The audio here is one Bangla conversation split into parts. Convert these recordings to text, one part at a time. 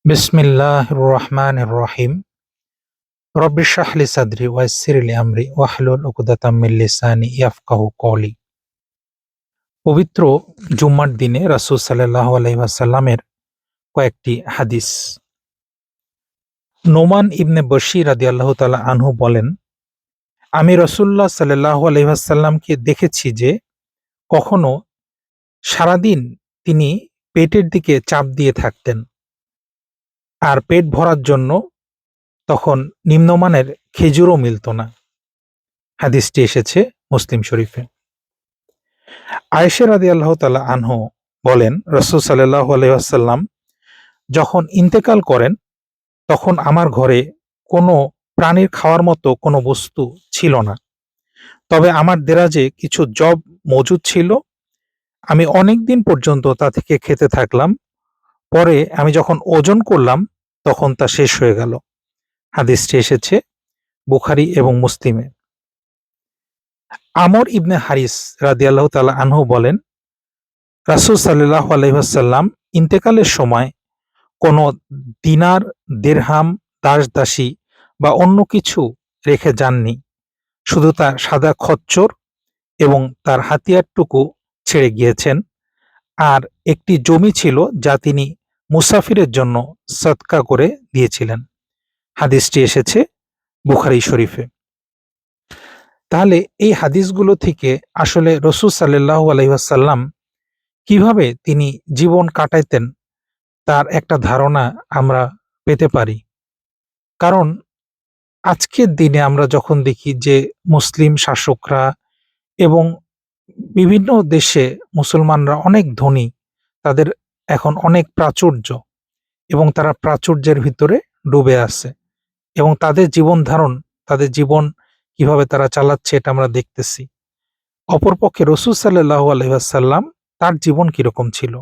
বিসমিল্লাহির রহমানির রহিম। রব্বি ইশরাহ লি সাদরি ওয়াইসির লি আমরি ওয়াহলুল উকদাতাম মিন লিসানি ইয়াফকাহু কওলি। পবিত্র জুম্মার দিনে রাসূল সাল্লাল্লাহু আলাইহি ওয়াসাল্লামের কয়েকটি হাদিস। নোমান ইবনে বশীর রাদিয়াল্লাহু তাআলা আনহু বলেন, আমি রাসূলুল্লাহ সাল্লাল্লাহু আলাইহি ওয়াসাল্লামকে দেখেছি যে কখনো সারাদিন তিনি পেটের দিকে চাপ দিয়ে থাকতেন, আর পেট ভরার জন্য তখন নিম্নমানের খেজুরও মিলত না। হাদিসটি এসেছে মুসলিম শরীফে। আয়েশা রাদিয়াল্লাহু তাআলা আনহু বলেন, রাসূল সাল্লাল্লাহু আলাইহি ওয়াসাল্লাম যখন ইন্তেকাল করেন তখন আমার ঘরে কোনো প্রাণীর খাওয়ার মতো কোনো বস্তু ছিল না, তবে আমার দেরাজে কিছু জব মজুদ ছিল। আমি অনেক দিন পর্যন্ত তা থেকে খেতে থাকলাম। পরে আমি যখন ওজন করলাম তখন তা শেষ হয়ে গেল। হাদিসটি এসেছে বুখারী এবং মুসলিমে। আমর ইবনে হারিস রাদিয়াল্লাহু তাআলা আনহু বলেন, রাসূল সাল্লাল্লাহু আলাইহি ওয়াসাল্লাম ইন্তেকালের সময় কোনো দিনার, দিরহাম, দাস-দাসী বা অন্য কিছু রেখে যাননি। শুধু তার সাদা খচ্চর এবং তার হাতিয়ারটুকু ছেড়ে গিয়েছেন। আর একটি জমি ছিল যা তিনি মুসাফিরের জন্য সদকা করে দিয়েছিলেন। হাদিসটি এসেছে বুখারী শরীফে। তাহলে এই হাদিসগুলো থেকে আসলে রাসূল সাল্লাল্লাহু আলাইহি ওয়াসাল্লাম কিভাবে তিনি জীবন কাটাইতেন তার একটা ধারণা আমরা পেতে পারি। কারণ আজকের দিনে আমরা যখন দেখি যে মুসলিম শাসকরা এবং বিভিন্ন দেশে মুসলমানরা অনেক ধনী, তাদের এখন অনেক প্রাচুর্য এবং তারা প্রাচুর্যের ভিতরে ডুবে আছে এবং তাদের জীবন ধারণ, তাদের জীবন কিভাবে তারা চালাচ্ছে এটা আমরা দেখতেছি। অপরপক্ষে রাসূল সাল্লাল্লাহু আলাইহি ওয়াসাল্লাম তার জীবন কিরকম ছিল?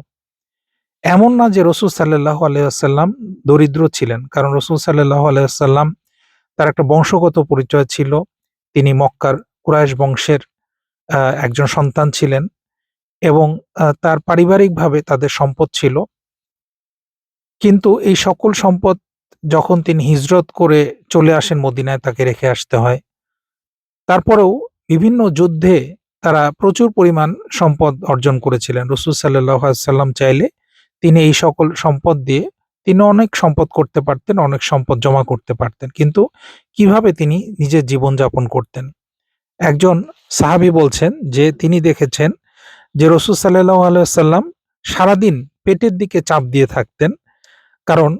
এমন না যে রাসূল সাল্লাল্লাহু আলাইহি ওয়াসাল্লাম দরিদ্র ছিলেন, কারণ রাসূল সাল্লাল্লাহু আলাইহি ওয়াসাল্লাম তার একটা বংশগত পরিচয় ছিল। তিনি মক্কার কুরাইশ বংশের একজন সন্তান ছিলেন এবং তার পারিবারিকভাবে তাদের সম্পদ ছিল। কিন্তু এই সকল সম্পদ যখন তিনি হিজরত করে চলে আসেন মদিনায়, তাকে রেখে আসতে হয়। তারপরেও বিভিন্ন যুদ্ধে তারা প্রচুর পরিমাণ সম্পদ অর্জন করেছিলেন। রাসূল সাল্লাল্লাহু আলাইহি ওয়াসাল্লাম চাইলে তিনি এই সকল সম্পদ দিয়ে তিনি অনেক সম্পদ করতে পারতেন, অনেক সম্পদ জমা করতে পারতেন। কিন্তু কিভাবে তিনি নিজের জীবনযাপন করতেন? একজন সাহাবী বলছেন যে তিনি দেখেছেন যে রাসূল সাল্লাল্লাহু আলাইহি ওয়াসাল্লাম সারাদিন পেটের দিকে চাপ দিয়ে থাকতেন। কারণ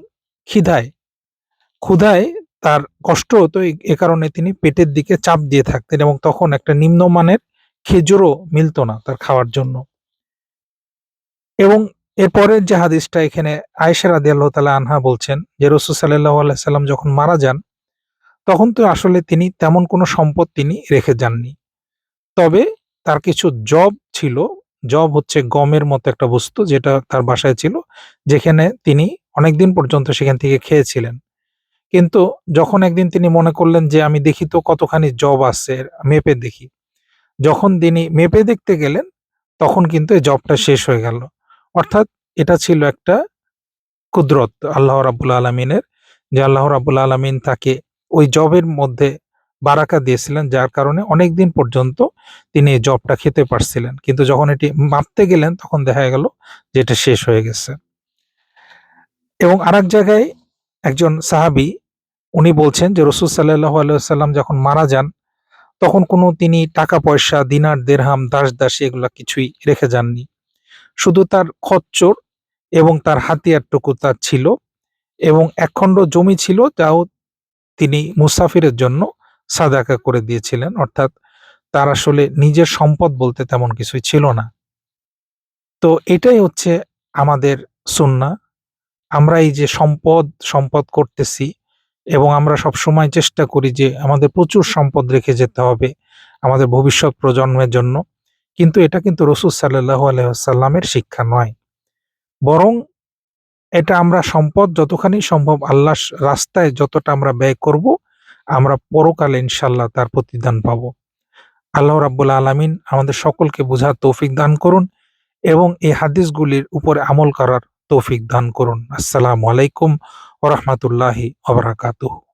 ক্ষুধায় তার কষ্ট হতো, এ কারণে তিনি পেটের দিকে চাপ দিয়ে থাকতেন এবং তখন একটা নিম্নমানের খেজুরও মিলত না তার খাওয়ার জন্য। এবং এরপরের যে হাদিসটা এখানে আয়েশা রাদিয়াল্লাহু তাআলা আনহা বলছেন যে রাসূল সাল্লাল্লাহু আলাইহি ওয়াসাল্লাম যখন মারা যান তখন তো আসলে তিনি তেমন কোনো সম্পদ তিনি রেখে যাননি। তবে তার কিছু জব ছিল। জব হচ্ছে গমের মতো একটা বস্তু যেটা তার বাসায় ছিল, যেখানে তিনি অনেকদিন পর্যন্ত সেখান থেকে খেয়েছিলেন। কিন্তু যখন একদিন তিনি মনে করলেন যে আমি দেখি তো কতখানি জব আছে, মেপে দেখি। যখন তিনি মেপে দেখতে গেলেন তখন কিন্তু এই জবটা শেষ হয়ে গেল। অর্থাৎ এটা ছিল একটা কুদরত আল্লাহ রাব্বুল আলামিনের, যে আল্লাহ রাব্বুল আলামিন তাকে ওই জবের মধ্যে বারাকা দিয়েছিলেন, যার কারণে অনেকদিন পর্যন্ত তিনি এই জবটা খেতে পারছিলেন। কিন্তু যখন এটি মাপতে গেলেন তখন দেখা গেল যে এটা শেষ হয়ে গেছে। এবং আরেক জায়গায় একজন সাহাবী উনি বলছেন যে রাসূল সাল্লাল্লাহু আলাইহি ওয়াসাল্লাম যখন মারা যান তখন কোনো তিনি টাকা পয়সা, দিনার, দিরহাম, দাস-দাসী এগুলা কিছুই রেখে যাননি। শুধু তার খচ্চর এবং তার হাতিয়ারটুকু তার ছিল এবং একখণ্ড জমি ছিল যাও তিনি মুসাফিরের জন্য সাদাকা করে দিয়েছিলেন। অর্থাৎ তার আসলে নিজের সম্পদ বলতে তেমন কিছুই ছিল না। তো এটাই হচ্ছে আমাদের সুন্নাহ। আমরা এই যে সম্পদ করতেছি এবং আমরা সবসময় চেষ্টা করি যে আমাদের প্রচুর সম্পদ রেখে যেতে হবে আমাদের ভবিষ্যৎ প্রজন্মের জন্য। কিন্তু এটা কিন্তু রাসূল সাল্লাল্লাহু আলাইহি ওয়াসাল্লামের শিক্ষা নয়। বরং এটা আমরা সম্পদ যতখানি সম্ভব আল্লাহর রাস্তায় যতটা আমরা ব্যয় করব, আমরা পরকালে ইনশাআল্লাহ তার প্রতিদান পাবো। আল্লাহ রাব্বুল আলামিন আমাদের সকলকে বুঝার তৌফিক দান করুন এবং এই হাদিসগুলির উপরে আমল করার তৌফিক দান করুন। আসসালামু আলাইকুম ওয়া রাহমাতুল্লাহি ওয়া বারাকাতুহু।